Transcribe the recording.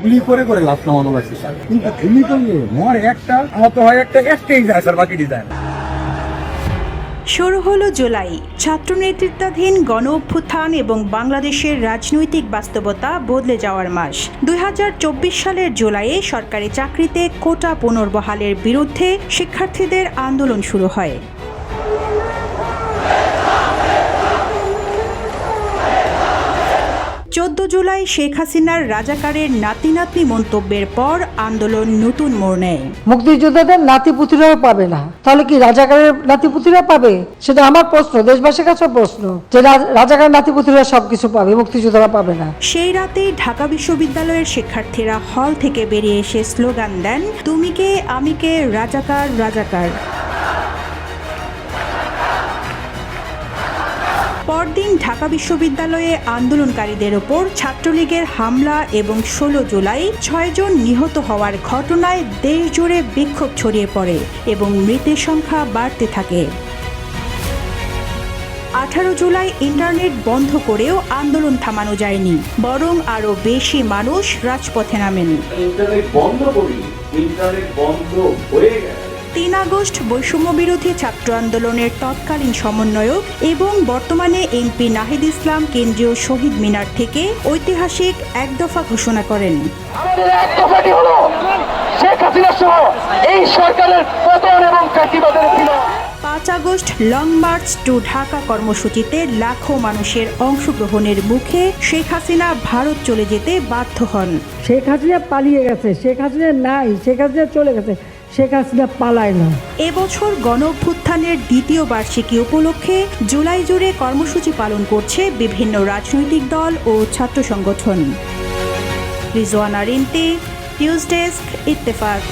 গুলি করে করে লাশ নামানো লাগছে স্যার, কিন্তু গুলি করলে মর একটা আহত হয় একটাই যায় স্যার, বাকিটি যায় না। শুরু হলো জুলাই। ছাত্র নেতৃত্বাধীন গণ অভ্যুত্থান এবং বাংলাদেশের রাজনৈতিক বাস্তবতা বদলে যাওয়ার মাস। 2024 সালের জুলাইয়ে সরকারি চাকরিতে কোটা পুনর্বহালের বিরুদ্ধে শিক্ষার্থীদের আন্দোলন শুরু হয়। 14 জুলাই শেখ হাসিনার রাজাকারের নাতি নাতনি মন্তব্যের পর আন্দোলন নতুন মোড় নেয়। মুক্তিযোদ্ধাদের নাতিপুতিরাও পাবে না, তাহলে কি রাজাকারের নাতিপুতিরা পাবে? সেটা আমার প্রশ্ন, দেশবাসীর কাছে প্রশ্ন, যে রাজাকারের নাতিপুতিরা সবকিছু পাবে, মুক্তিযোদ্ধারা পাবে না। সেই রাতেই ঢাকা বিশ্ববিদ্যালয়ের শিক্ষার্থীরা হল থেকে বেরিয়ে এসে স্লোগান দেন, তুমি কে আমি কে, রাজাকার রাজাকার। পরদিন ঢাকা বিশ্ববিদ্যালয়ে আন্দোলনকারীদের ওপর ছাত্রলীগের হামলা এবং 16 জুলাই 6 জন নিহত হওয়ার ঘটনায় দেশ জুড়ে বিক্ষোভ ছড়িয়ে পড়ে এবং মৃতের সংখ্যা বাড়তে থাকে। 18 জুলাই ইন্টারনেট বন্ধ করেও আন্দোলন থামানো যায়নি, বরং আরও বেশি মানুষ রাজপথে নামেন। ইন্টারনেট বন্ধ করি, ইন্টারনেট বন্ধ হয়ে গেছে। 3 আগস্ট বৈষম্য বিরোধী ছাত্র আন্দোলনের তৎকালীন সমন্বয়ক এবং বর্তমানে এমপি নাহিদ ইসলাম কেন্দ্রীয় শহীদ মিনার থেকে ঐতিহাসিক এক দফা ঘোষণা করেন। আমাদের এক দফাটি হলো শেখ হাসিনা সহ এই সরকারের পতন এবং ফ্যাসিবাদের বিনাশ। 5 August long march to Dhaka কর্মসূচিতে লাখো মানুষের অংশগ্রহণের মুখে শেখ হাসিনা ভারত চলে যেতে বাধ্য হন। শেখ হাসিনা পালিয়ে গেছে, শেখ হাসিনা নাই, শেখ হাসিনা চলে গেছে, শেখ হাসিনা পালায় না। এবছর গণ অভ্যুত্থানের দ্বিতীয় বার্ষিকী উপলক্ষে জুলাই জুড়ে কর্মসূচি পালন করছে বিভিন্ন রাজনৈতিক দল ও ছাত্র সংগঠন। Rizwana Rinti, news desk, Ittefaq.